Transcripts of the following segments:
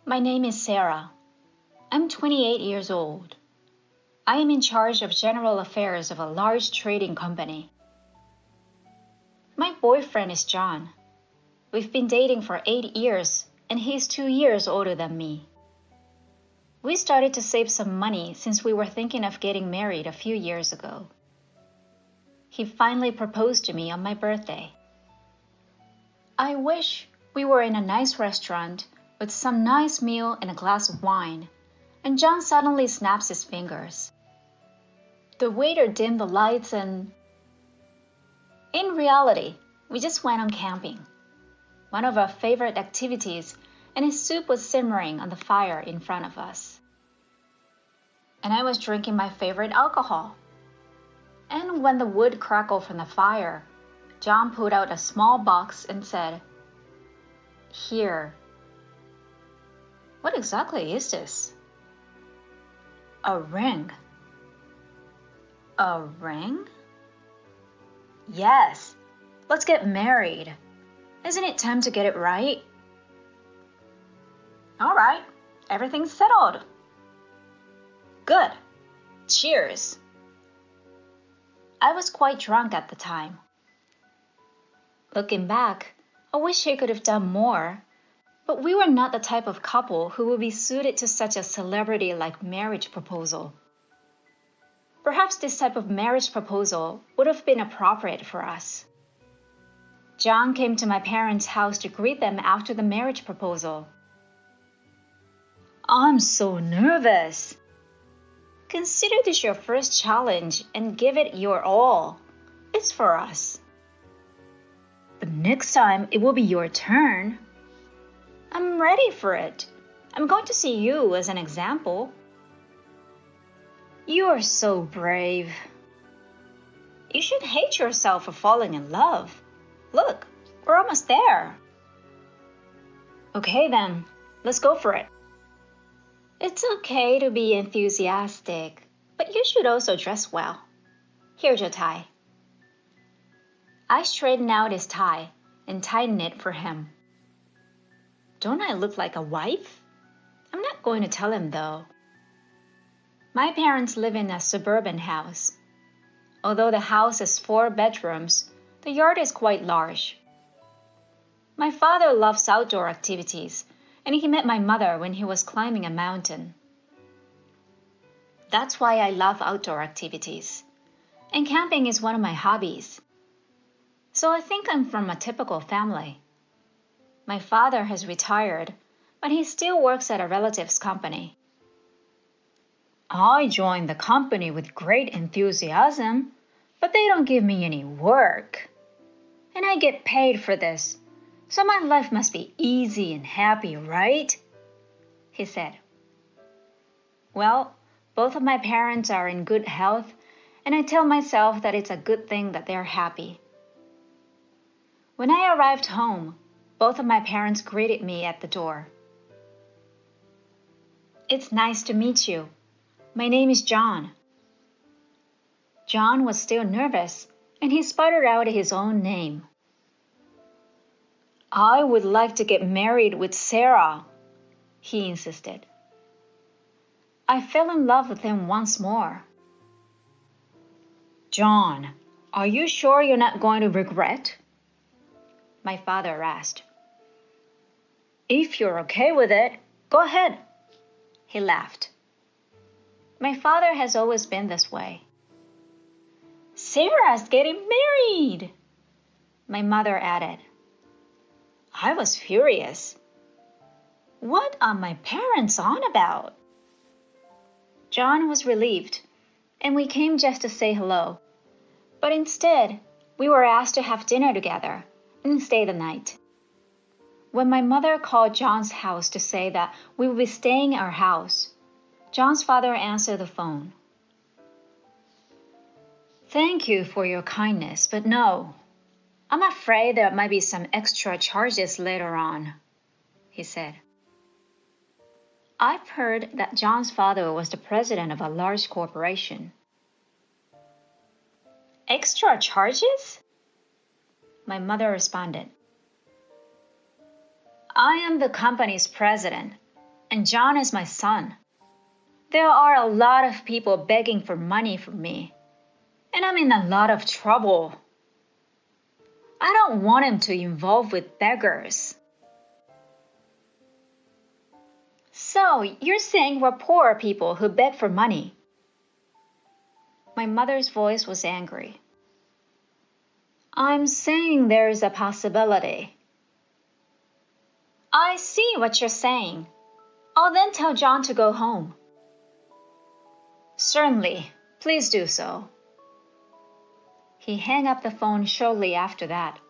My name is Sarah. I'm 28 years old. I am in charge of general affairs of a large trading company. My boyfriend is John. We've been dating for 8 years, and he's 2 years older than me. We started to save some money since we were thinking of getting married a few years ago. He finally proposed to me on my birthday. I wish we were in a nice restaurant with some nice meal and a glass of wine, and John suddenly snaps his fingers. The waiter dimmed the lights and... In reality, we just went on camping, one of our favorite activities, and his soup was simmering on the fire in front of us. And I was drinking my favorite alcohol. And when the wood crackled from the fire, John pulled out a small box and said, "Here." What exactly is this? A ring. A ring? Yes. Let's get married. Isn't it time to get it right? All right. Everything's settled. Good. Cheers. I was quite drunk at the time. Looking back, I wish he could have done more, but we were not the type of couple who would be suited to such a celebrity-like marriage proposal. Perhaps this type of marriage proposal would have been appropriate for us. John came to my parents' house to greet them after the marriage proposal. I'm so nervous. Consider this your first challenge and give it your all. It's for us. But next time it will be your turn. I'm ready for it. I'm going to see you as an example. You are so brave. You should hate yourself for falling in love. Look, we're almost there. Okay then, let's go for it. It's okay to be enthusiastic, but you should also dress well. Here's your tie. I straightened out his tie and tightened it for him. Don't I look like a wife? I'm not going to tell him though. My parents live in a suburban house. Although the house has 4 bedrooms, the yard is quite large. My father loves outdoor activities, and he met my mother when he was climbing a mountain. That's why I love outdoor activities, and camping is one of my hobbies. So I think I'm from a typical family. My father has retired, but he still works at a relative's company. I joined the company with great enthusiasm, but they don't give me any work. And I get paid for this, so my life must be easy and happy, right? He said. Well, both of my parents are in good health, and I tell myself that it's a good thing that they're happy. When I arrived home, both of my parents greeted me at the door. It's nice to meet you. My name is John. John was still nervous, and he sputtered out his own name. I would like to get married with Sarah, he insisted. I fell in love with him once more. John, are you sure you're not going to regret? My father asked. If you're okay with it, go ahead. He laughed. My father has always been this way. Sarah's getting married, my mother added. I was furious. What are my parents on about? John was relieved, and we came just to say hello. But instead, we were asked to have dinner together and stay the night. When my mother called John's house to say that we would be staying at our house, John's father answered the phone. Thank you for your kindness, but no. I'm afraid there might be some extra charges later on, he said. I've heard that John's father was the president of a large corporation. Extra charges? My mother responded. I am the company's president. And John is my son. There are a lot of people begging for money from me, and I'm in a lot of trouble. I don't want him to involve with beggars. So, you're saying we're poor people who beg for money? My mother's voice was angry. I'm saying there's a possibility. I see what you're saying. I'll then tell John to go home. Certainly, please do so. He hung up the phone shortly after that.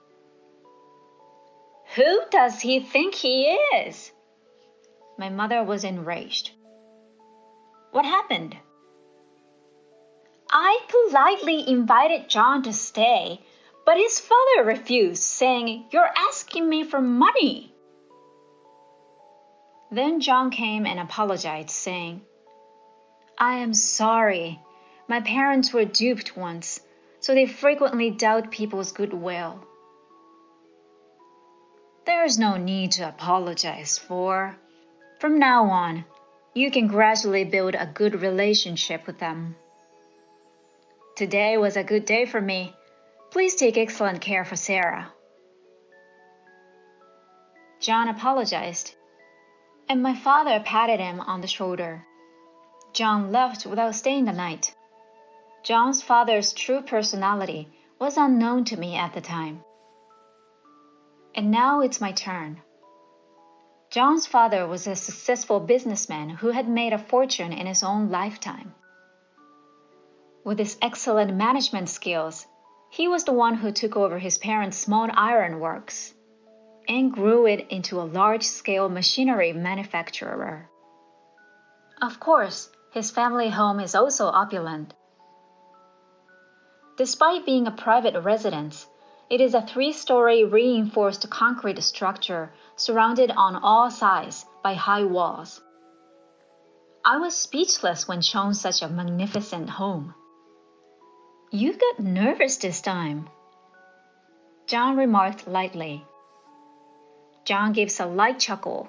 Who does he think he is? My mother was enraged. What happened? I politely invited John to stay, but his father refused, saying, "You're asking me for money." Then John came and apologized, saying, "I am sorry. My parents were duped once, so they frequently doubt people's goodwill." There's no need to apologize for. From now on, you can gradually build a good relationship with them. Today was a good day for me. Please take excellent care for Sarah. John apologized, and my father patted him on the shoulder. John left without staying the night. John's father's true personality was unknown to me at the time. And now it's my turn. John's father was a successful businessman who had made a fortune in his own lifetime. With his excellent management skills, he was the one who took over his parents' small iron works and grew it into a large-scale machinery manufacturer. Of course, his family home is also opulent. Despite being a private residence, it is a 3-story reinforced concrete structure surrounded on all sides by high walls. I was speechless when shown such a magnificent home. You got nervous this time, John remarked lightly. John gives a light chuckle.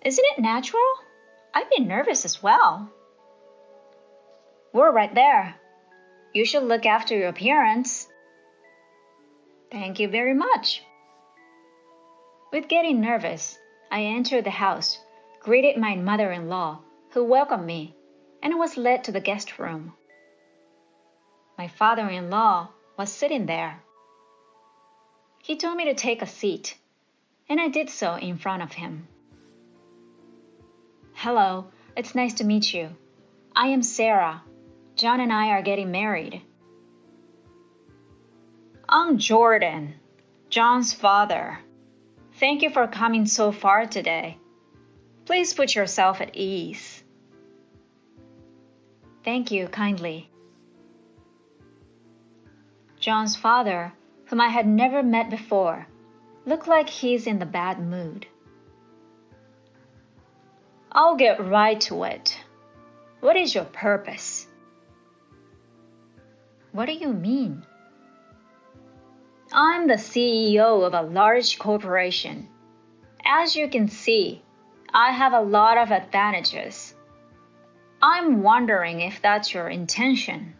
Isn't it natural? I'd be nervous as well. We're right there. You should look after your appearance. Thank you very much. With getting nervous, I entered the house, greeted my mother-in-law, who welcomed me, and was led to the guest room. My father-in-law was sitting there. He told me to take a seat, and I did so in front of him. Hello, it's nice to meet you. I am Sarah. John and I are getting married. I'm Jordan, John's father. Thank you for coming so far today. Please put yourself at ease. Thank you kindly. John's father, whom I had never met before, looked like he's in the bad mood. I'll get right to it. What is your purpose? What do you mean? I'm the CEO of a large corporation. As you can see, I have a lot of advantages. I'm wondering if that's your intention.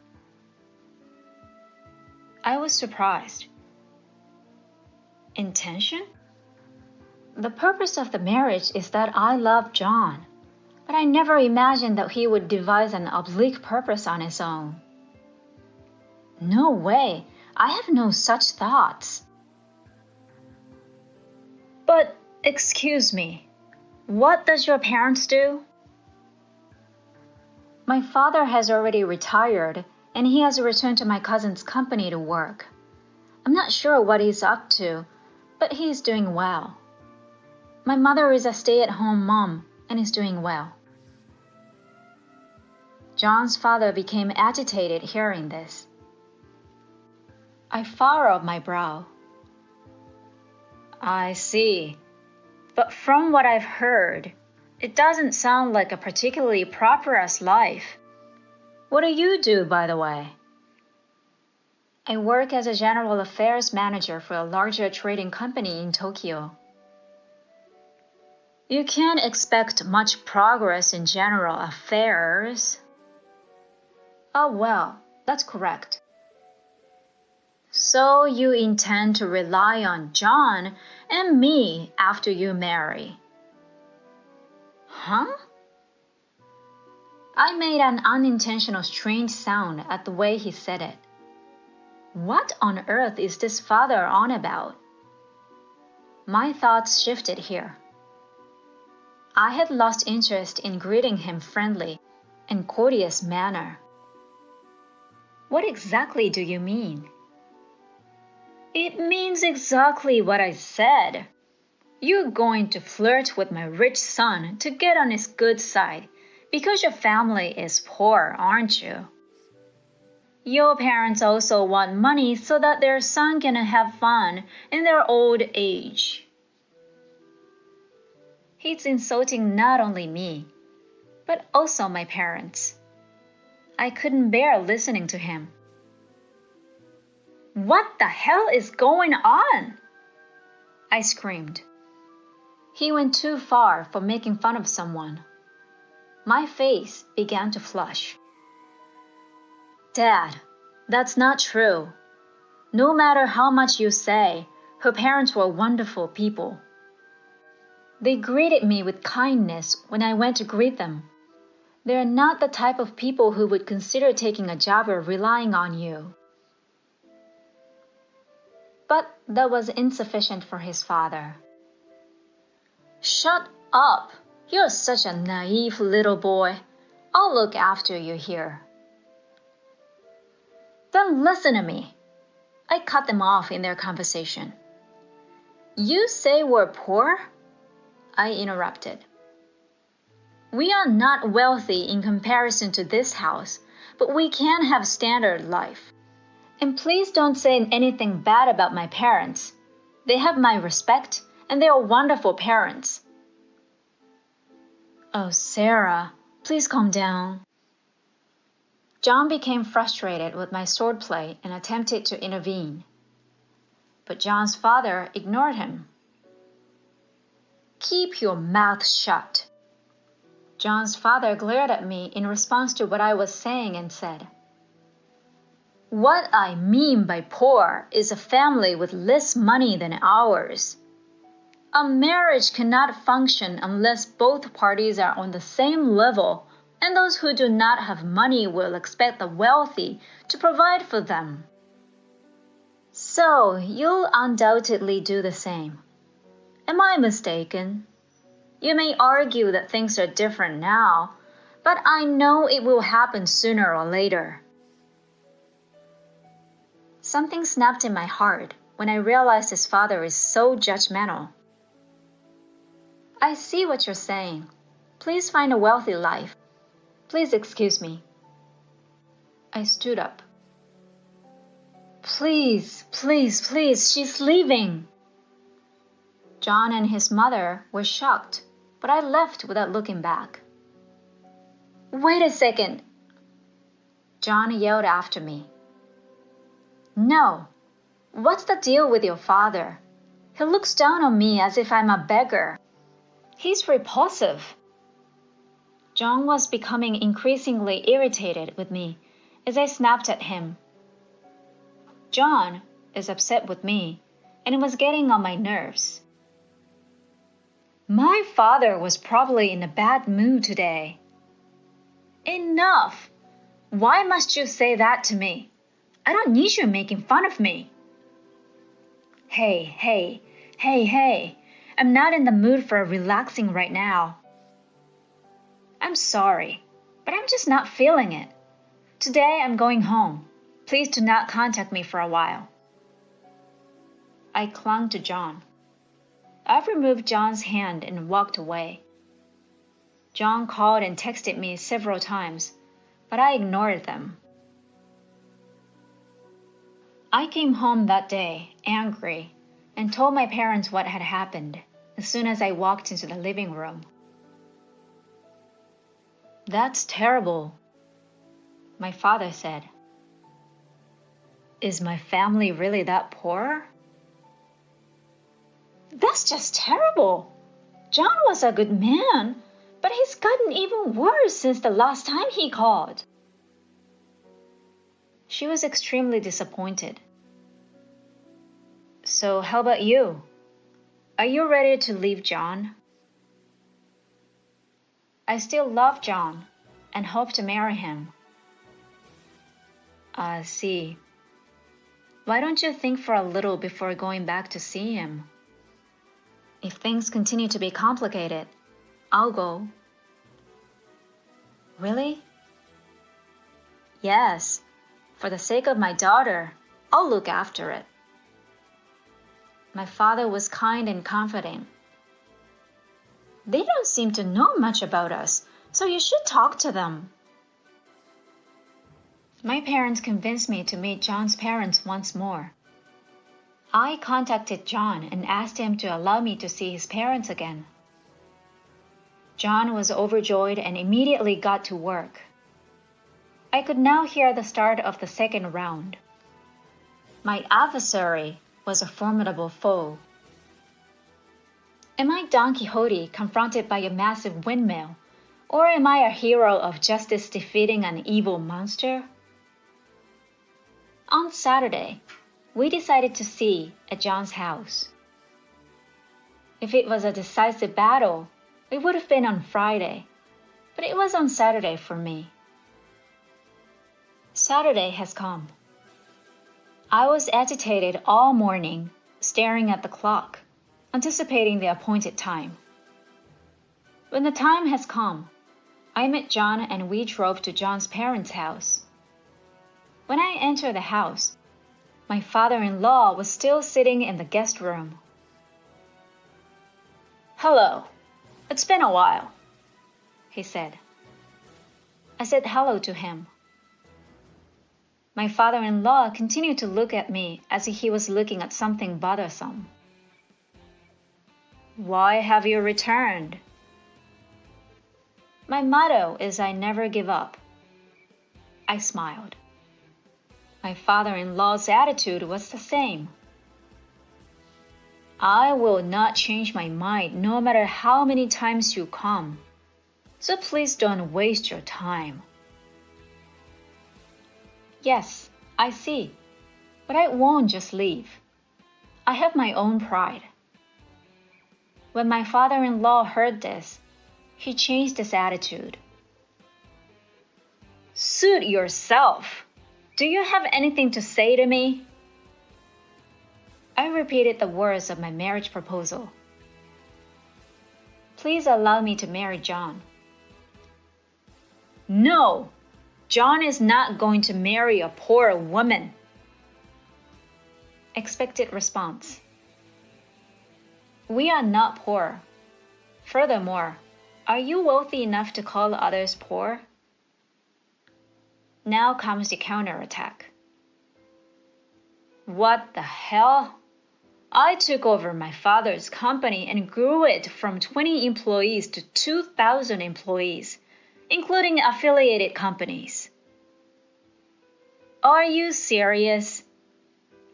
I was surprised. Intention? The purpose of the marriage is that I love John, but I never imagined that he would devise an oblique purpose on his own. No way, I have no such thoughts. But, excuse me, what does your parents do? My father has already retired, and he has returned to my cousin's company to work. I'm not sure what he's up to, but he's doing well. My mother is a stay-at-home mom and is doing well. John's father became agitated hearing this. I furrowed my brow. I see. But from what I've heard, it doesn't sound like a particularly prosperous life. What do you do, by the way? I work as a general affairs manager for a larger trading company in Tokyo. You can't expect much progress in general affairs. Oh, well, that's correct. So you intend to rely on John and me after you marry? Huh? I made an unintentional strange sound at the way he said it. What on earth is this father on about? My thoughts shifted here. I had lost interest in greeting him friendly and courteous manner. What exactly do you mean? It means exactly what I said. You're going to flirt with my rich son to get on his good side because your family is poor, aren't you? Your parents also want money so that their son can have fun in their old age. He's insulting not only me, but also my parents. I couldn't bear listening to him. What the hell is going on? I screamed. He went too far for making fun of someone. My face began to flush. Dad, that's not true. No matter how much you say, her parents were wonderful people. They greeted me with kindness when I went to greet them. They're not the type of people who would consider taking a job or relying on you. But that was insufficient for his father. Shut up! You're such a naive little boy. I'll look after you here. Then listen to me. I cut them off in their conversation. You say we're poor? I interrupted. We are not wealthy in comparison to this house, but we can have standard life. And please don't say anything bad about my parents. They have my respect, and they are wonderful parents. Oh, Sarah, please calm down. John became frustrated with my swordplay and attempted to intervene. But John's father ignored him. Keep your mouth shut. John's father glared at me in response to what I was saying and said, What I mean by poor is a family with less money than ours. A marriage cannot function unless both parties are on the same level, and those who do not have money will expect the wealthy to provide for them. So you'll undoubtedly do the same. Am I mistaken? You may argue that things are different now, but I know it will happen sooner or later. Something snapped in my heart when I realized his father is so judgmental. I see what you're saying. Please find a wealthy life. Please excuse me. I stood up. Please, please, please, she's leaving. John and his mother were shocked, but I left without looking back. Wait a second. John yelled after me. No. What's the deal with your father? He looks down on me as if I'm a beggar. He's repulsive. John was becoming increasingly irritated with me as I snapped at him. John is upset with me, and it was getting on my nerves. My father was probably in a bad mood today. Enough! Why must you say that to me? I don't need you making fun of me. Hey, I'm not in the mood for relaxing right now. I'm sorry, but I'm just not feeling it. Today I'm going home. Please do not contact me for a while. I clung to John. I removed John's hand and walked away. John called and texted me several times, but I ignored them. I came home that day, angry, and told my parents what had happened as soon as I walked into the living room. That's terrible, my father said. Is my family really that poor? That's just terrible. John was a good man, but he's gotten even worse since the last time he called. She was extremely disappointed. So how about you? Are you ready to leave John? I still love John and hope to marry him. I see. Why don't you think for a little before going back to see him? If things continue to be complicated, I'll go. Really? Yes. For the sake of my daughter, I'll look after it. My father was kind and confident. They don't seem to know much about us, so you should talk to them. My parents convinced me to meet John's parents once more. I contacted John and asked him to allow me to see his parents again. John was overjoyed and immediately got to work. I could now hear the start of the second round. My adversary was a formidable foe. Am I Don Quixote confronted by a massive windmill, or am I a hero of justice defeating an evil monster? On Saturday, we decided to see at John's house. If it was a decisive battle, it would have been on Friday, but it was on Saturday for me. Saturday has come. I was agitated all morning, staring at the clock, anticipating the appointed time. When the time has come, I met John and we drove to John's parents' house. When I entered the house, my father-in-law was still sitting in the guest room. "Hello, it's been a while," he said. I said hello to him. My father-in-law continued to look at me as if he was looking at something bothersome. "Why have you returned?" "My motto is I never give up." I smiled. My father-in-law's attitude was the same. "I will not change my mind no matter how many times you come, so please don't waste your time." Yes, I see, but I won't just leave. I have my own pride. When my father-in-law heard this, he changed his attitude. "Suit yourself. Do you have anything to say to me?" I repeated the words of my marriage proposal. "Please allow me to marry John." "No, John is not going to marry a poor woman." Expected response. "We are not poor. Furthermore, are you wealthy enough to call others poor?" Now comes the counterattack. "What the hell? I took over my father's company and grew it from 20 employees to 2,000 employees, including affiliated companies." Are you serious?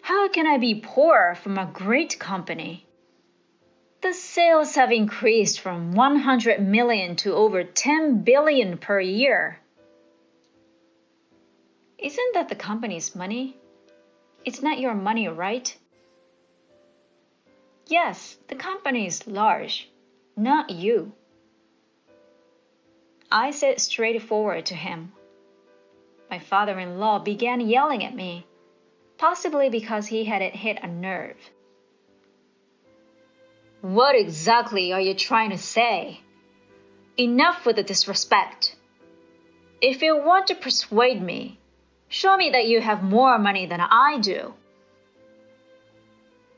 How can I be poor from a great company? The sales have increased from 100 million to over 10 billion per year. Isn't that the company's money? It's not your money, right? Yes, the company is large, not you. I said straightforward to him. My father-in-law began yelling at me, possibly because he had hit a nerve. "What exactly are you trying to say? Enough with the disrespect. If you want to persuade me, show me that you have more money than I do."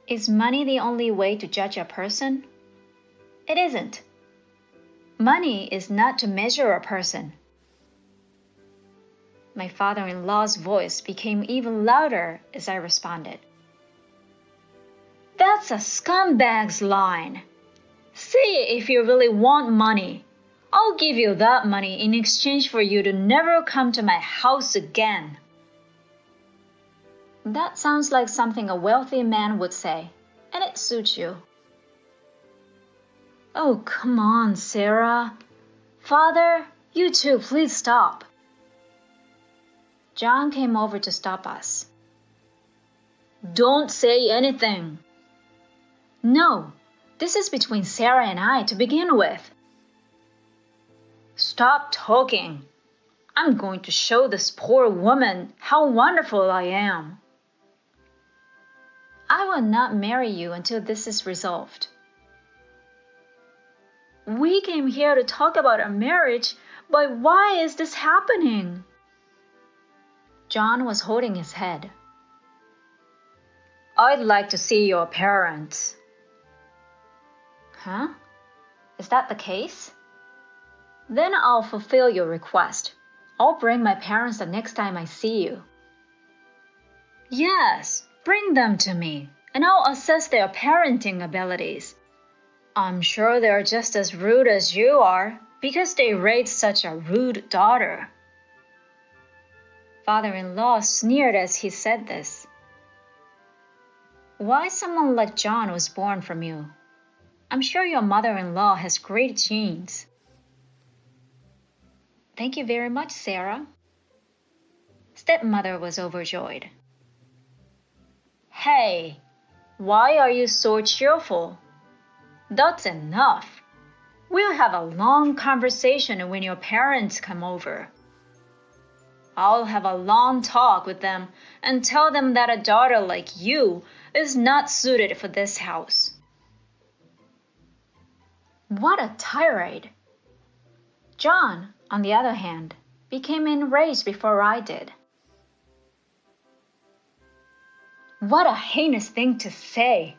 Is money the only way to judge a person? It isn't. Money is not to measure a person. My father-in-law's voice became even louder as I responded. "That's a scumbag's line. See if you really want money. I'll give you that money in exchange for you to never come to my house again." That sounds like something a wealthy man would say, and it suits you. Oh, come on, Sarah. Father, you too, please stop. John came over to stop us. Don't say anything. No, this is between Sarah and I to begin with. Stop talking. I'm going to show this poor woman how wonderful I am. I will not marry you until this is resolved. We came here to talk about our marriage, but why is this happening? John was holding his head. I'd like to see your parents. Huh? Is that the case? Then I'll fulfill your request. I'll bring my parents the next time I see you. Yes, bring them to me, and I'll assess their parenting abilities. I'm sure they're just as rude as you are, because they raised such a rude daughter. Father-in-law sneered as he said this. Why someone like John was born from you? I'm sure your mother-in-law has great genes. Thank you very much, Sarah. Stepmother was overjoyed. Hey, why are you so cheerful? That's enough. We'll have a long conversation when your parents come over. I'll have a long talk with them and tell them that a daughter like you is not suited for this house. What a tirade! John, on the other hand, became enraged before I did. What a heinous thing to say!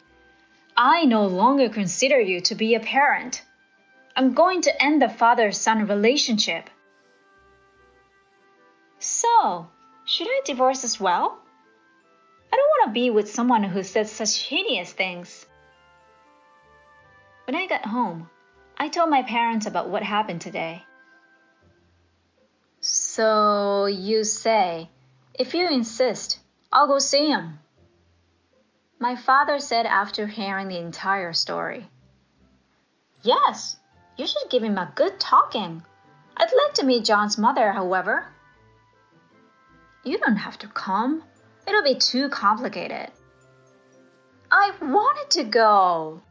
I no longer consider you to be a parent. I'm going to end the father-son relationship. So, should I divorce as well? I don't want to be with someone who says such heinous things. When I got home, I told my parents about what happened today. So you say, if you insist, I'll go see him. My father said after hearing the entire story. Yes, you should give him a good talking. I'd like to meet John's mother, however. You don't have to come. It'll be too complicated. I wanted to go.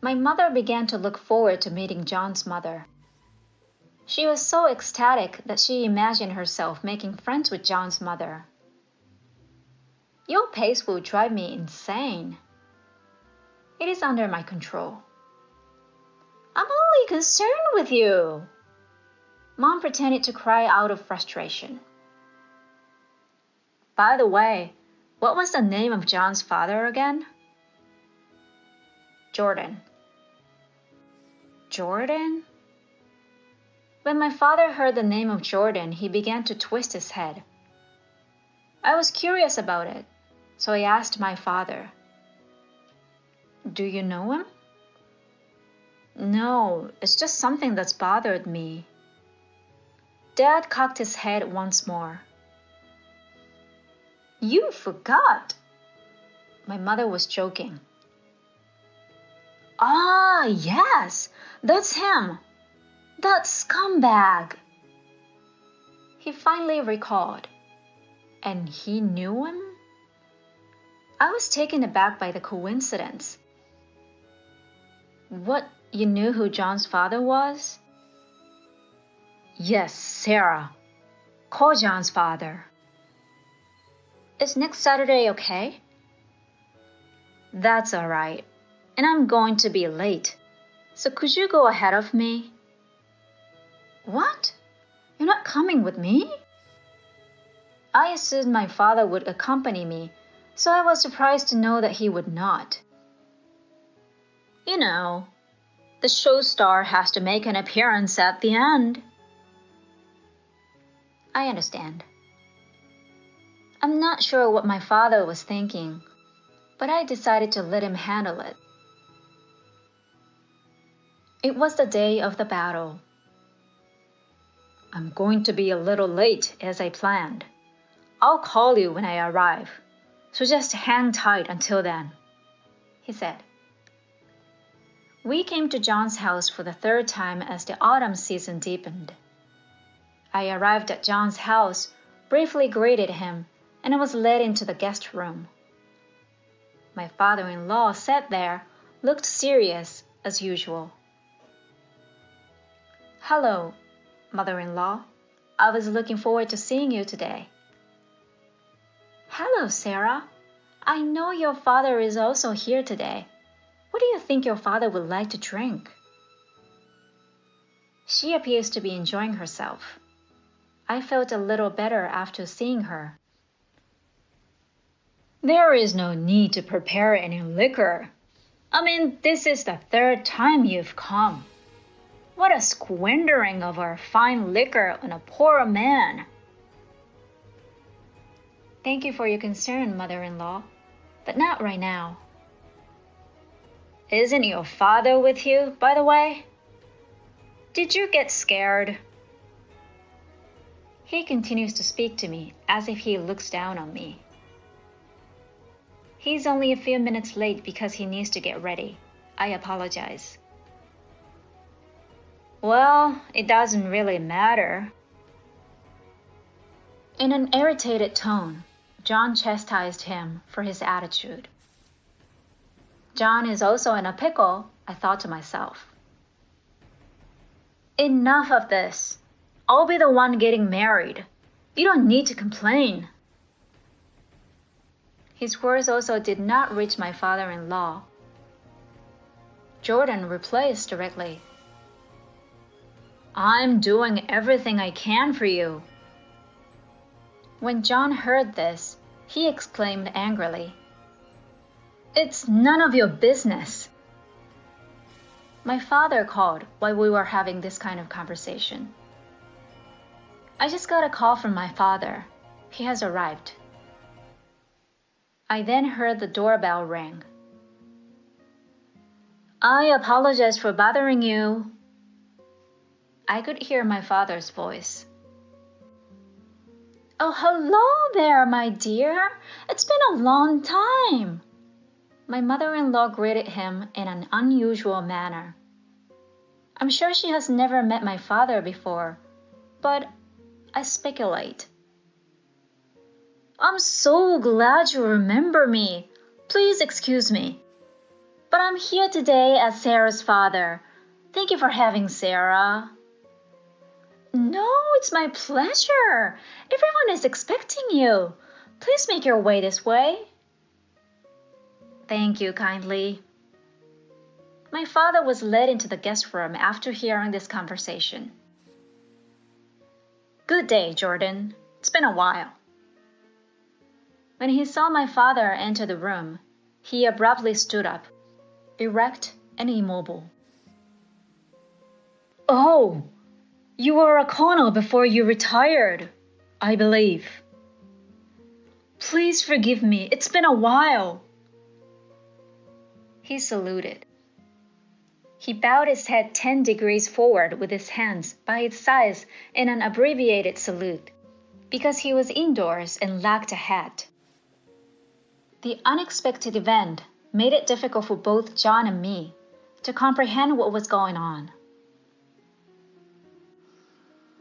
My mother began to look forward to meeting John's mother. She was so ecstatic that she imagined herself making friends with John's mother. Your pace will drive me insane. It is under my control. I'm only concerned with you. Mom pretended to cry out of frustration. By the way, what was the name of John's father again? Jordan. Jordan? When my father heard the name of Jordan, he began to twist his head. I was curious about it, so I asked my father, Do you know him? No, it's just something that's bothered me. Dad cocked his head once more. You forgot. My mother was joking. Ah, yes, that's him. That scumbag. He finally recalled. And he knew him? I was taken aback by the coincidence. What, you knew who John's father was? Yes, Sarah. Call John's father. Is next Saturday okay? That's all right. And I'm going to be late. So could you go ahead of me? What? You're not coming with me? I assumed my father would accompany me, so I was surprised to know that he would not. You know, the show star has to make an appearance at the end. I understand. I'm not sure what my father was thinking, but I decided to let him handle it. It was the day of the battle. I'm going to be a little late as I planned. I'll call you when I arrive, so just hang tight until then, he said. We came to John's house for the third time as the autumn season deepened. I arrived at John's house, briefly greeted him, and was led into the guest room. My father-in-law sat there, looked serious as usual. "Hello, mother-in-law. I was looking forward to seeing you today." "Hello, Sarah. I know your father is also here today. What do you think your father would like to drink?" She appears to be enjoying herself. I felt a little better after seeing her. "There is no need to prepare any liquor. I mean, this is the third time you've come. What a squandering of our fine liquor on a poor man." "Thank you for your concern, mother-in-law, but not right now." "Isn't your father with you, by the way? Did you get scared?" He continues to speak to me as if he looks down on me. He's only a few minutes late because he needs to get ready. I apologize. "Well, it doesn't really matter." In an irritated tone, John chastised him for his attitude. John is also in a pickle, I thought to myself. "Enough of this. I'll be the one getting married. You don't need to complain." His words also did not reach my father-in-law. Jordan replies directly. "I'm doing everything I can for you." When John heard this, he exclaimed angrily, "It's none of your business." My father called while we were having this kind of conversation. I just got a call from my father. He has arrived. I then heard the doorbell ring. "I apologize for bothering you." I could hear my father's voice. "Oh, hello there, my dear. It's been a long time." My mother-in-law greeted him in an unusual manner. I'm sure she has never met my father before, but I speculate. "I'm so glad you remember me. Please excuse me. But I'm here today as Sarah's father. Thank you for having Sarah." "No, it's my pleasure. Everyone is expecting you. Please make your way this way." "Thank you kindly." My father was led into the guest room after hearing this conversation. "Good day, Jordan. It's been a while." When he saw my father enter the room, he abruptly stood up, erect and immobile. "Oh, you were a colonel before you retired, I believe." "Please forgive me. It's been a while." He saluted. He bowed his head 10 degrees forward with his hands by its sides in an abbreviated salute, because he was indoors and lacked a hat. The unexpected event made it difficult for both John and me to comprehend what was going on.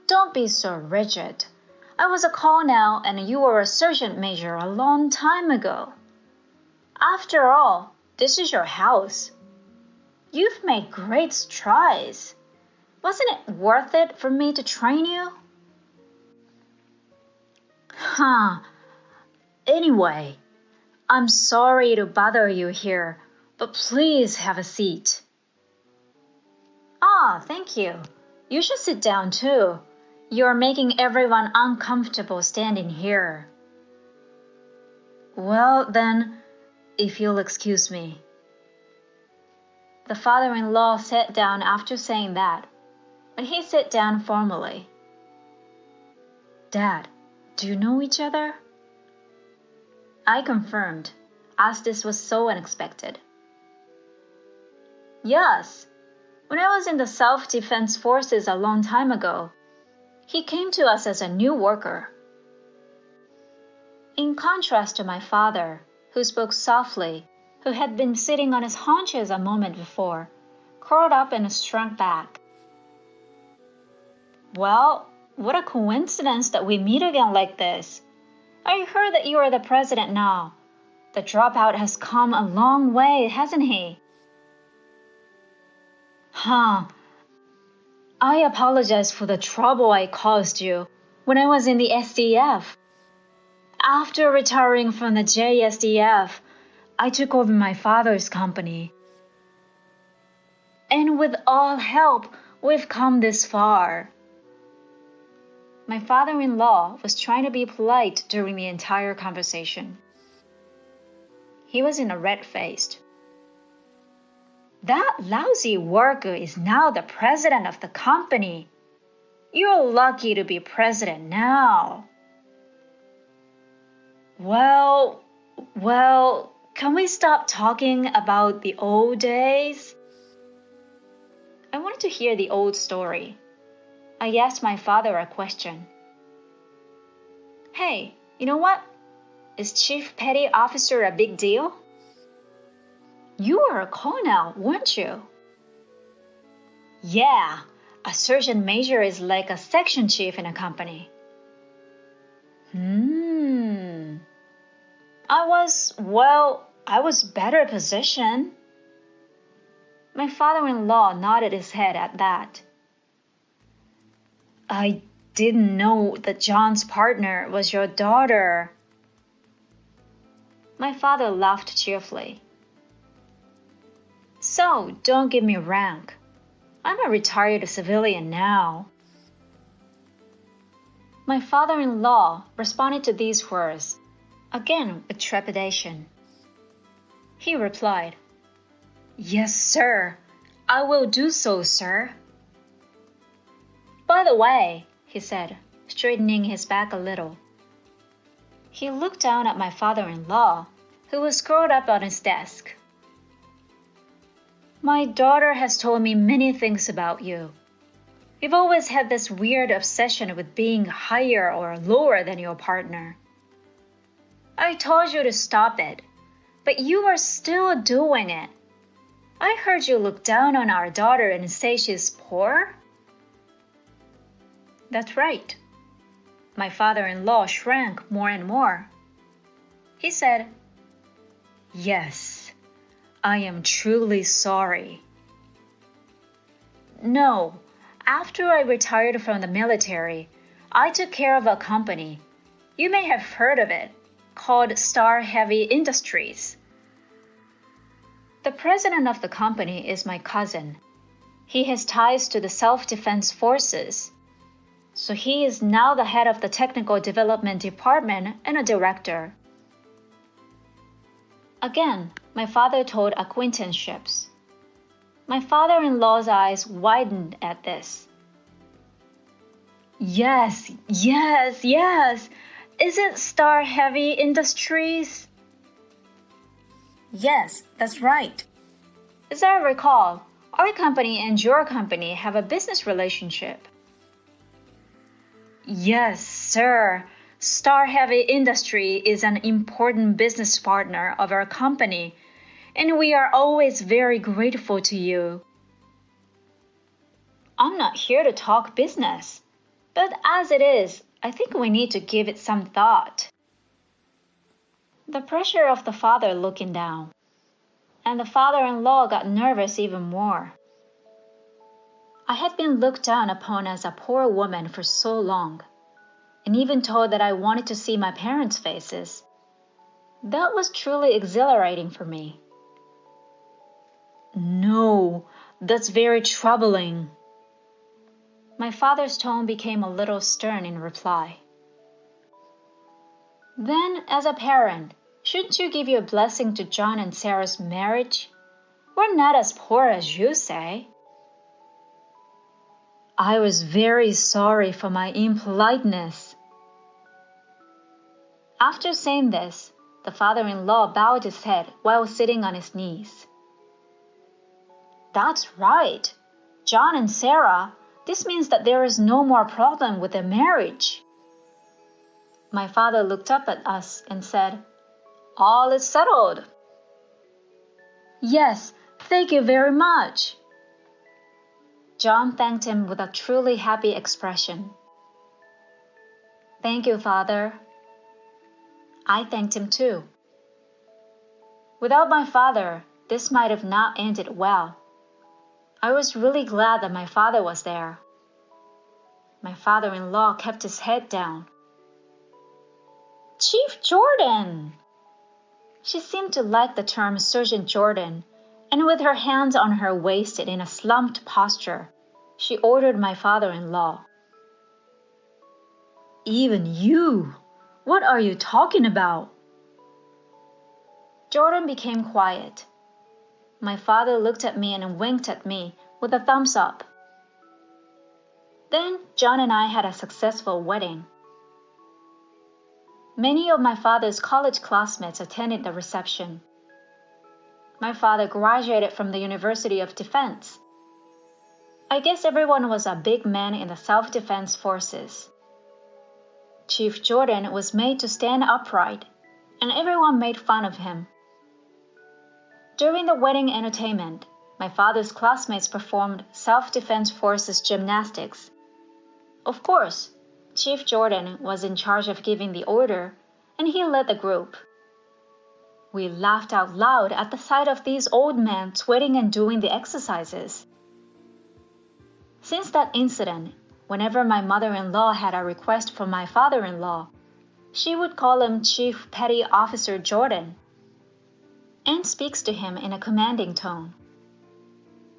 "Don't be so rigid. I was a colonel and you were a sergeant major a long time ago. After all, this is your house. You've made great strides. Wasn't it worth it for me to train you?" Anyway, I'm sorry to bother you here, but please have a seat." Thank you. You should sit down too. You're making everyone uncomfortable standing here." "Well, then, if you'll excuse me." The father-in-law sat down after saying that, but he sat down formally. "Dad, do you know each other?" I confirmed, as this was so unexpected. "Yes. When I was in the self-defense forces a long time ago, he came to us as a new worker." In contrast to my father, who spoke softly, who had been sitting on his haunches a moment before, curled up and shrunk back. Well, what a coincidence that we meet again like this. I heard that you are the president now. The dropout has come a long way, hasn't he? Huh. I apologize for the trouble I caused you when I was in the SDF. After retiring from the JSDF, I took over my father's company. And with all help, we've come this far. My father-in-law was trying to be polite during the entire conversation. He was in a red-faced. That lousy worker is now the president of the company. You're lucky to be president now. Well, can we stop talking about the old days? I wanted to hear the old story. I asked my father a question. Hey, you know what? Is Chief Petty Officer a big deal? You were a colonel, weren't you? Yeah, a sergeant major is like a section chief in a company. I was better positioned. My father-in-law nodded his head at that. I didn't know that John's partner was your daughter. My father laughed cheerfully. So, don't give me rank. I'm a retired civilian now. My father-in-law responded to these words, again with trepidation. He replied, Yes, sir. I will do so, sir. By the way, he said, straightening his back a little. He looked down at my father-in-law, who was curled up on his desk. My daughter has told me many things about you. You've always had this weird obsession with being higher or lower than your partner. I told you to stop it, but you are still doing it. I heard you look down on our daughter and say she's poor. That's right. My father-in-law shrank more and more. He said, Yes, I am truly sorry. No, after I retired from the military, I took care of a company. You may have heard of it, called Star Heavy Industries. The president of the company is my cousin. He has ties to the self-defense forces. So he is now the head of the technical development department and a director. Again, my father told acquaintanceships. My father-in-law's eyes widened at this. Yes. Is it Star Heavy Industries? Yes, that's right. As I recall, our company and your company have a business relationship. Yes, sir. Star Heavy Industry is an important business partner of our company, and we are always very grateful to you. I'm not here to talk business, but as it is, I think we need to give it some thought. The pressure of the father looking down, and the father-in-law got nervous even more. I had been looked down upon as a poor woman for so long, and even told that I wanted to see my parents' faces. That was truly exhilarating for me. No, that's very troubling. My father's tone became a little stern in reply. Then, as a parent, shouldn't you give your blessing to John and Sarah's marriage? We're not as poor as you say. I was very sorry for my impoliteness. After saying this, the father-in-law bowed his head while sitting on his knees. That's right. John and Sarah, this means that there is no more problem with their marriage. My father looked up at us and said, All is settled. Yes, thank you very much. John thanked him with a truly happy expression. "Thank you, Father." I thanked him too. Without my father, this might have not ended well. I was really glad that my father was there. My father-in-law kept his head down. "Chief Jordan!" She seemed to like the term Sergeant Jordan, and with her hands on her waist in a slumped posture, she ordered my father-in-law. "Even you! What are you talking about?" Jordan became quiet. My father looked at me and winked at me with a thumbs up. Then John and I had a successful wedding. Many of my father's college classmates attended the reception. My father graduated from the University of Defense. I guess everyone was a big man in the self-defense forces. Chief Jordan was made to stand upright, and everyone made fun of him. During the wedding entertainment, my father's classmates performed self-defense forces gymnastics. Of course, Chief Jordan was in charge of giving the order, and he led the group. We laughed out loud at the sight of these old men sweating and doing the exercises. Since that incident, whenever my mother-in-law had a request from my father-in-law, she would call him Chief Petty Officer Jordan, and speaks to him in a commanding tone.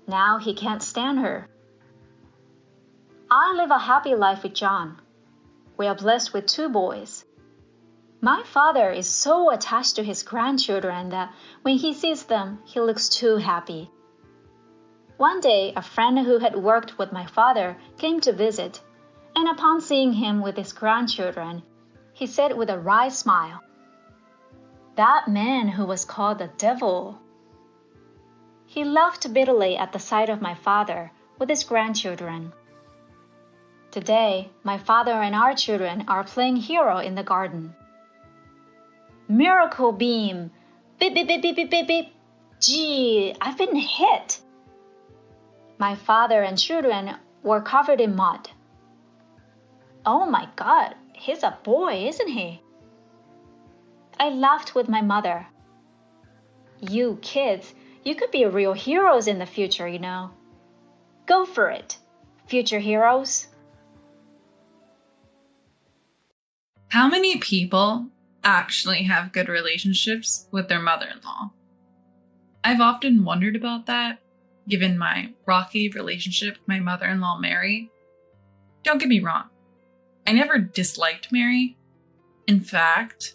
Now he can't stand her. I live a happy life with John. We are blessed with 2 boys. My father is so attached to his grandchildren that when he sees them, he looks too happy. One day, a friend who had worked with my father came to visit, and upon seeing him with his grandchildren, he said with a wry smile, "That man who was called the devil." He laughed bitterly at the sight of my father with his grandchildren. Today, my father and our children are playing hero in the garden. "Miracle beam! Beep, beep, beep, beep, beep, beep, beep. Gee, I've been hit." My father and children were covered in mud. "Oh my God, he's a boy, isn't he?" I laughed with my mother. "You kids, you could be real heroes in the future, you know. Go for it, future heroes." How many people actually have good relationships with their mother-in-law? I've often wondered about that, given my rocky relationship with my mother-in-law, Mary. Don't get me wrong, I never disliked Mary. In fact,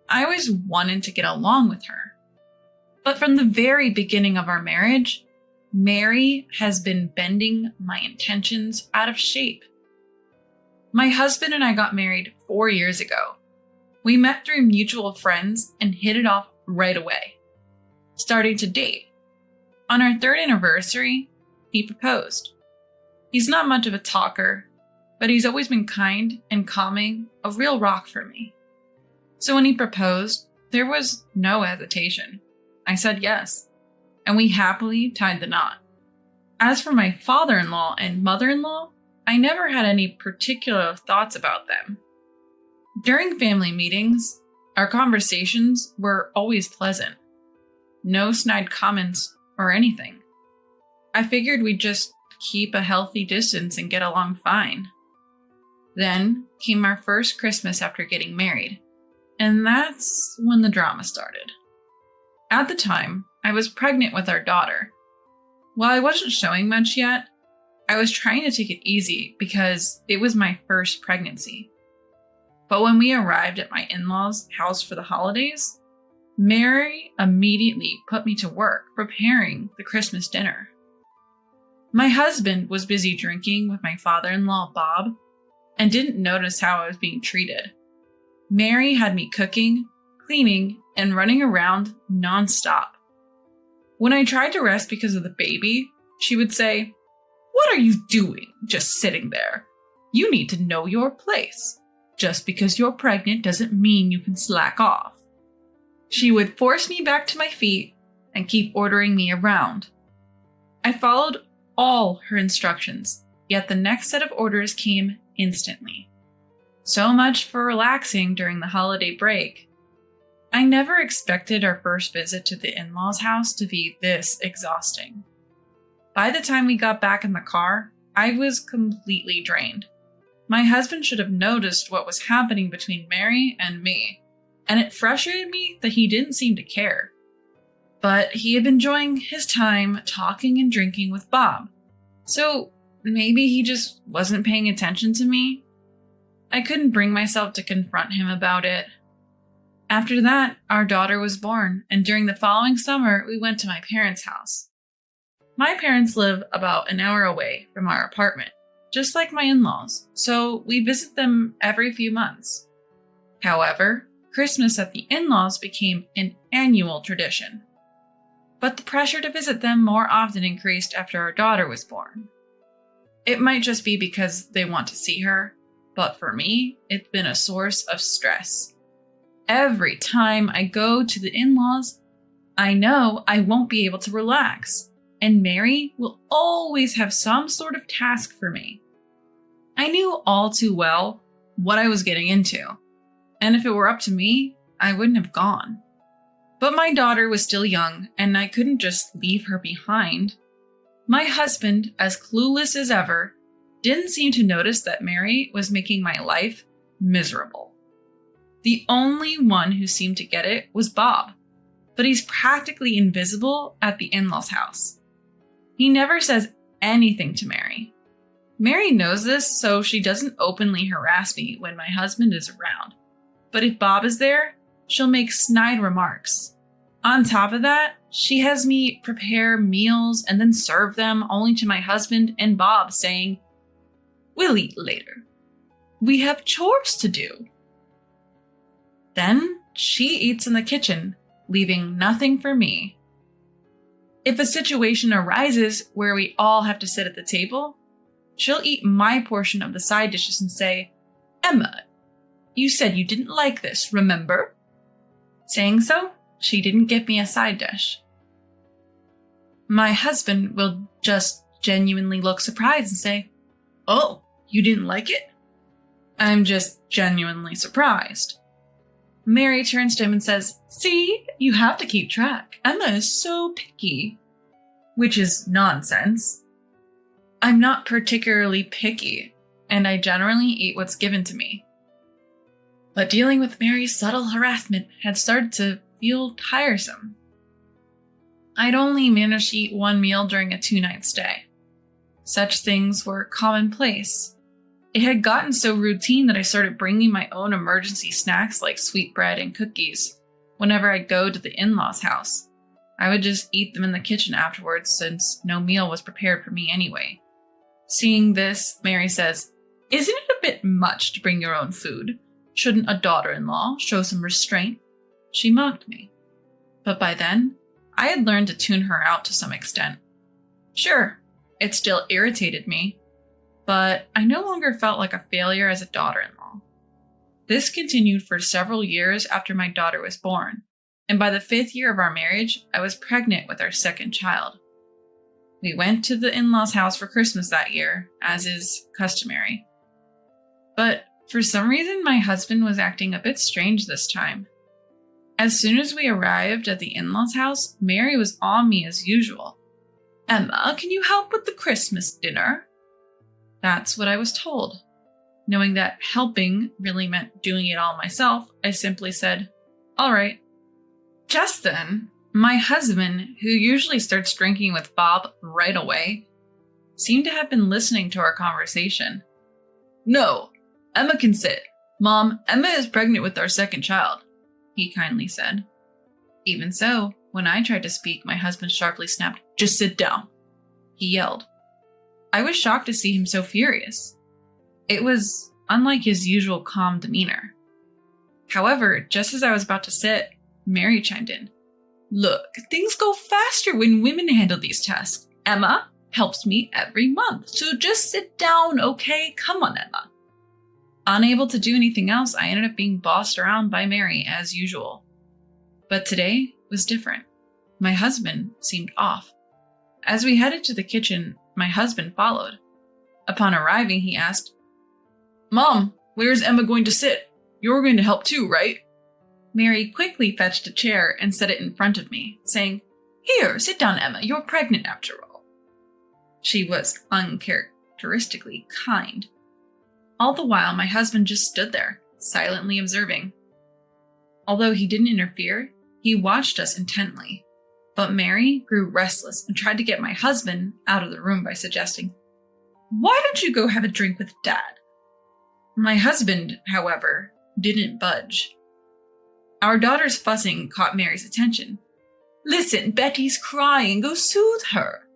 I always wanted to get along with her. But from the very beginning of our marriage, Mary has been bending my intentions out of shape. My husband and I got married 4 years ago. We met through mutual friends and hit it off right away, starting to date. On our 3rd anniversary, he proposed. He's not much of a talker, but he's always been kind and calming, a real rock for me. So when he proposed, there was no hesitation. I said yes, and we happily tied the knot. As for my father-in-law and mother-in-law, I never had any particular thoughts about them. During family meetings, our conversations were always pleasant. No snide comments or anything. I figured we'd just keep a healthy distance and get along fine. Then came our first Christmas after getting married, and that's when the drama started. At the time, I was pregnant with our daughter. While I wasn't showing much yet, I was trying to take it easy because it was my first pregnancy. But when we arrived at my in-laws' house for the holidays, Mary immediately put me to work preparing the Christmas dinner. My husband was busy drinking with my father-in-law, Bob, and didn't notice how I was being treated. Mary had me cooking, cleaning, and running around nonstop. When I tried to rest because of the baby, she would say, "What are you doing just sitting there? You need to know your place. Just because you're pregnant doesn't mean you can slack off." She would force me back to my feet and keep ordering me around. I followed all her instructions, yet the next set of orders came instantly. So much for relaxing during the holiday break. I never expected our first visit to the in-laws' house to be this exhausting. By the time we got back in the car, I was completely drained. My husband should have noticed what was happening between Mary and me, and it frustrated me that he didn't seem to care. But he had been enjoying his time talking and drinking with Bob, so maybe he just wasn't paying attention to me. I couldn't bring myself to confront him about it. After that, our daughter was born, and during the following summer, we went to my parents' house. My parents live about an hour away from our apartment, just like my in-laws, so we visit them every few months. However, Christmas at the in-laws became an annual tradition. But the pressure to visit them more often increased after our daughter was born. It might just be because they want to see her, but for me, it's been a source of stress. Every time I go to the in-laws, I know I won't be able to relax, and Mary will always have some sort of task for me. I knew all too well what I was getting into, and if it were up to me, I wouldn't have gone. But my daughter was still young, and I couldn't just leave her behind. My husband, as clueless as ever, didn't seem to notice that Mary was making my life miserable. The only one who seemed to get it was Bob, but he's practically invisible at the in-laws' house. He never says anything to Mary. Mary knows this, so she doesn't openly harass me when my husband is around. But if Bob is there, she'll make snide remarks. On top of that, she has me prepare meals and then serve them only to my husband and Bob saying, "We'll eat later. We have chores to do." Then she eats in the kitchen, leaving nothing for me. If a situation arises where we all have to sit at the table, she'll eat my portion of the side dishes and say, "Emma, you said you didn't like this, remember?" Saying so, she didn't get me a side dish. My husband will just genuinely look surprised and say, "Oh, you didn't like it?" I'm just genuinely surprised. Mary turns to him and says, "See, you have to keep track. Emma is so picky." Which is nonsense. I'm not particularly picky, and I generally eat what's given to me. But dealing with Mary's subtle harassment had started to feel tiresome. I'd only managed to eat one meal during a 2-night stay. Such things were commonplace. It had gotten so routine that I started bringing my own emergency snacks like sweetbread and cookies whenever I'd go to the in-laws' house. I would just eat them in the kitchen afterwards since no meal was prepared for me anyway. Seeing this, Mary says, "Isn't it a bit much to bring your own food? Shouldn't a daughter-in-law show some restraint?" She mocked me. But by then, I had learned to tune her out to some extent. Sure, it still irritated me, but I no longer felt like a failure as a daughter-in-law. This continued for several years after my daughter was born, and by the 5th year of our marriage, I was pregnant with our second child. We went to the in-laws' house for Christmas that year, as is customary. But for some reason, my husband was acting a bit strange this time. As soon as we arrived at the in-laws' house, Mary was on me as usual. "Emma, can you help with the Christmas dinner?" That's what I was told. Knowing that helping really meant doing it all myself, I simply said, "All right." Just then, my husband, who usually starts drinking with Bob right away, seemed to have been listening to our conversation. "No, Emma can sit. Mom, Emma is pregnant with our second child," he kindly said. Even so, when I tried to speak, my husband sharply snapped, "Just sit down," he yelled. I was shocked to see him so furious. It was unlike his usual calm demeanor. However, just as I was about to sit, Mary chimed in. "Look, things go faster when women handle these tasks. Emma helps me every month, so just sit down, okay? Come on, Emma." Unable to do anything else, I ended up being bossed around by Mary as usual. But today was different. My husband seemed off. As we headed to the kitchen, my husband followed. Upon arriving, he asked, "Mom, where's Emma going to sit? You're going to help too, right?" Mary quickly fetched a chair and set it in front of me, saying, "Here, sit down, Emma. You're pregnant after all." She was uncharacteristically kind. All the while, my husband just stood there, silently observing. Although he didn't interfere, he watched us intently. But Mary grew restless and tried to get my husband out of the room by suggesting, "Why don't you go have a drink with Dad?" My husband, however, didn't budge. Our daughter's fussing caught Mary's attention. "Listen, Betty's crying. Go soothe her."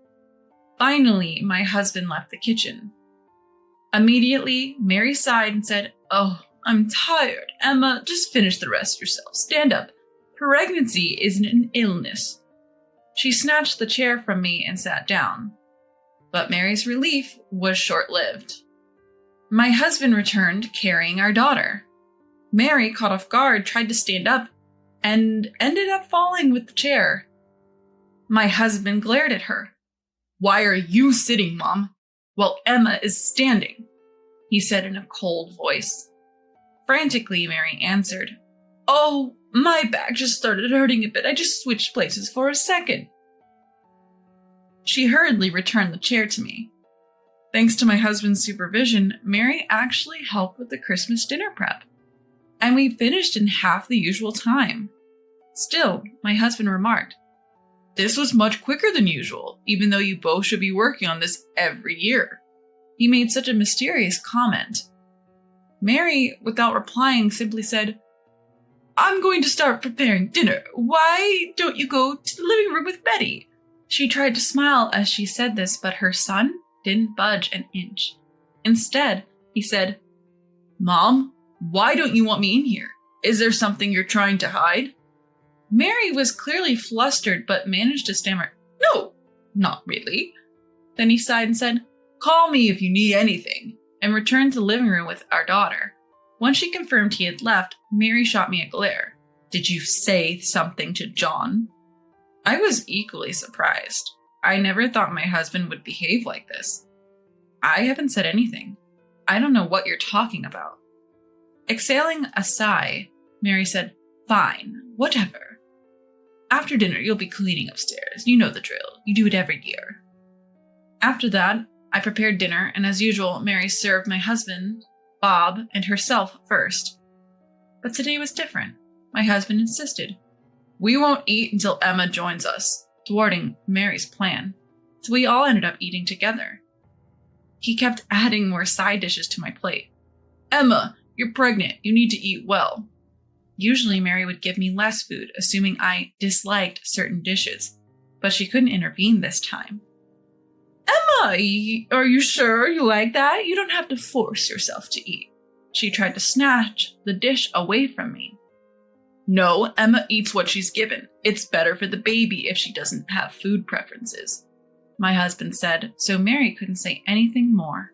Finally, my husband left the kitchen. Immediately, Mary sighed and said, "Oh, I'm tired. Emma, just finish the rest yourself. Stand up. Pregnancy isn't an illness." She snatched the chair from me and sat down. But Mary's relief was short-lived. My husband returned carrying our daughter. Mary, caught off guard, tried to stand up and ended up falling with the chair. My husband glared at her. "Why are you sitting, Mom, while Emma is standing?" he said in a cold voice. Frantically, Mary answered, "Oh, my back just started hurting a bit. I just switched places for a second." She hurriedly returned the chair to me. Thanks to my husband's supervision, Mary actually helped with the Christmas dinner prep, and we finished in half the usual time. Still, my husband remarked, "This was much quicker than usual, even though you both should be working on this every year." He made such a mysterious comment. Mary, without replying, simply said, "I'm going to start preparing dinner. Why don't you go to the living room with Betty?" She tried to smile as she said this, but her son didn't budge an inch. Instead, he said, "Mom, why don't you want me in here? Is there something you're trying to hide?" Mary was clearly flustered, but managed to stammer, "No, not really." Then he sighed and said, "Call me if you need anything," and returned to the living room with our daughter. Once she confirmed he had left, Mary shot me a glare. "Did you say something to John?" I was equally surprised. I never thought my husband would behave like this. "I haven't said anything. I don't know what you're talking about." Exhaling a sigh, Mary said, "Fine, whatever. After dinner, you'll be cleaning upstairs. You know the drill. You do it every year." After that, I prepared dinner, and as usual, Mary served my husband, Bob, and herself first. But today was different. My husband insisted. "We won't eat until Emma joins us," thwarting Mary's plan, so we all ended up eating together. He kept adding more side dishes to my plate. "Emma, you're pregnant. You need to eat well." Usually Mary would give me less food, assuming I disliked certain dishes, but she couldn't intervene this time. "Emma, are you sure you like that? You don't have to force yourself to eat." She tried to snatch the dish away from me. "No, Emma eats what she's given. It's better for the baby if she doesn't have food preferences," my husband said, so Mary couldn't say anything more.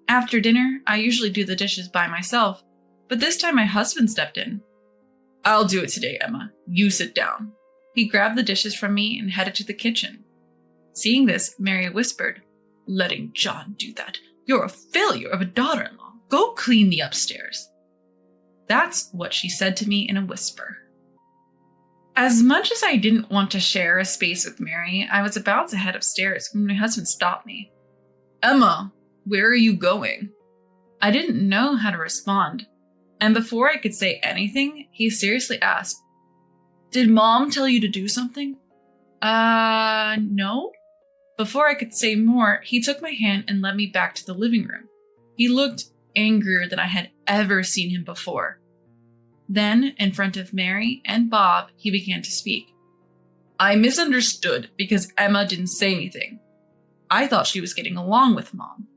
After dinner, I usually do the dishes by myself, but this time my husband stepped in. "I'll do it today, Emma. You sit down." He grabbed the dishes from me and headed to the kitchen. Seeing this, Mary whispered, "Letting John do that. You're a failure of a daughter-in-law. Go clean the upstairs." That's what she said to me in a whisper. As much as I didn't want to share a space with Mary, I was about to head upstairs when my husband stopped me. "Emma, where are you going?" I didn't know how to respond, and before I could say anything, he seriously asked, "Did Mom tell you to do something?" No. Before I could say more, he took my hand and led me back to the living room. He looked angrier than I had ever seen him before. Then, in front of Mary and Bob, he began to speak. "I misunderstood because Emma didn't say anything. I thought she was getting along with Mom."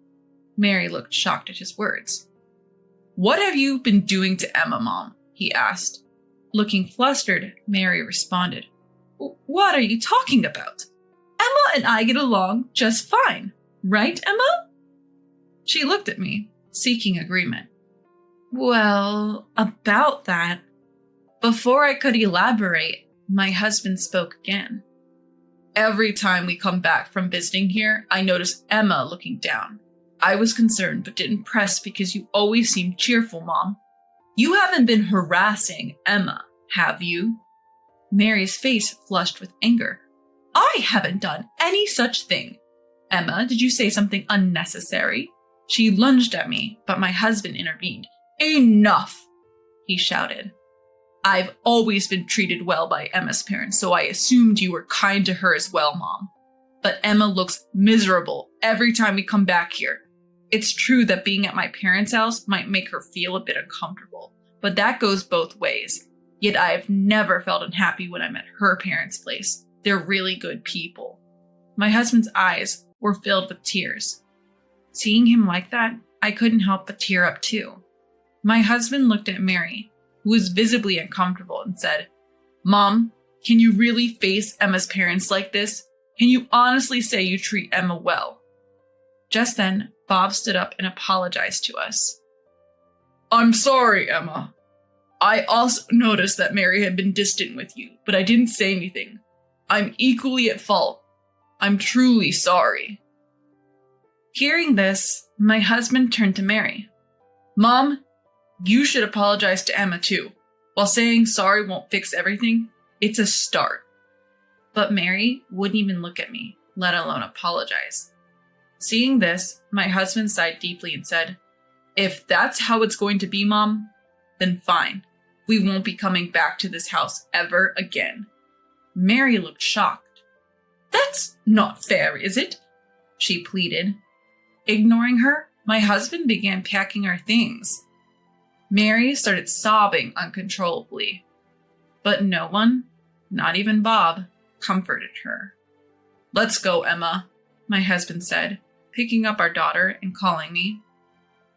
Mary looked shocked at his words. "What have you been doing to Emma, Mom?" he asked. Looking flustered, Mary responded, "What are you talking about? Emma and I get along just fine. Right, Emma?" She looked at me, seeking agreement. "Well, about that." Before I could elaborate, my husband spoke again. Every time we come back from visiting here, I notice Emma looking down. I was concerned but didn't press because you always seem cheerful, Mom. You haven't been harassing Emma, have you? Mary's face flushed with anger. I haven't done any such thing. Emma, did you say something unnecessary? She lunged at me, but my husband intervened. Enough, he shouted. I've always been treated well by Emma's parents, so I assumed you were kind to her as well, Mom. But Emma looks miserable every time we come back here. It's true that being at my parents' house might make her feel a bit uncomfortable, but that goes both ways. Yet I have never felt unhappy when I'm at her parents' place. They're really good people. My husband's eyes were filled with tears. Seeing him like that, I couldn't help but tear up too. My husband looked at Mary, who was visibly uncomfortable, and said, Mom, can you really face Emma's parents like this? Can you honestly say you treat Emma well? Just then, Bob stood up and apologized to us. I'm sorry, Emma. I also noticed that Mary had been distant with you, but I didn't say anything. I'm equally at fault. I'm truly sorry. Hearing this, my husband turned to Mary. Mom, you should apologize to Emma too. While saying sorry won't fix everything, it's a start. But Mary wouldn't even look at me, let alone apologize. Seeing this, my husband sighed deeply and said, If that's how it's going to be, Mom, then fine. We won't be coming back to this house ever again. Mary looked shocked. That's not fair, is it? She pleaded. Ignoring her, my husband began packing our things. Mary started sobbing uncontrollably. But no one, not even Bob, comforted her. Let's go, Emma, my husband said, picking up our daughter and calling me.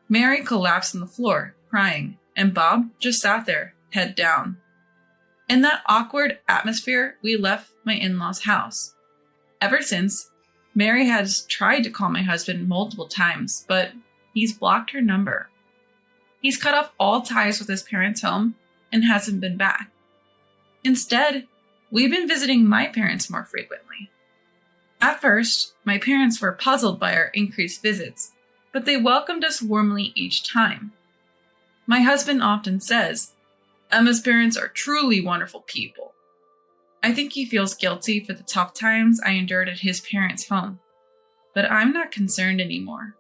Mary collapsed on the floor, crying, and Bob just sat there, head down. In that awkward atmosphere, we left my in-laws' house. Ever since, Mary has tried to call my husband multiple times, but he's blocked her number. He's cut off all ties with his parents' home and hasn't been back. Instead, we've been visiting my parents more frequently. At first, my parents were puzzled by our increased visits, but they welcomed us warmly each time. My husband often says, Emma's parents are truly wonderful people. I think he feels guilty for the tough times I endured at his parents' home, but I'm not concerned anymore.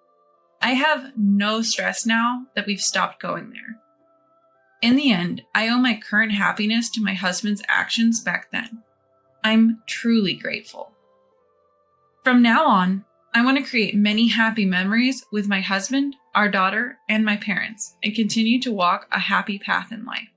I have no stress now that we've stopped going there. In the end, I owe my current happiness to my husband's actions back then. I'm truly grateful. From now on, I want to create many happy memories with my husband, our daughter, and my parents, and continue to walk a happy path in life.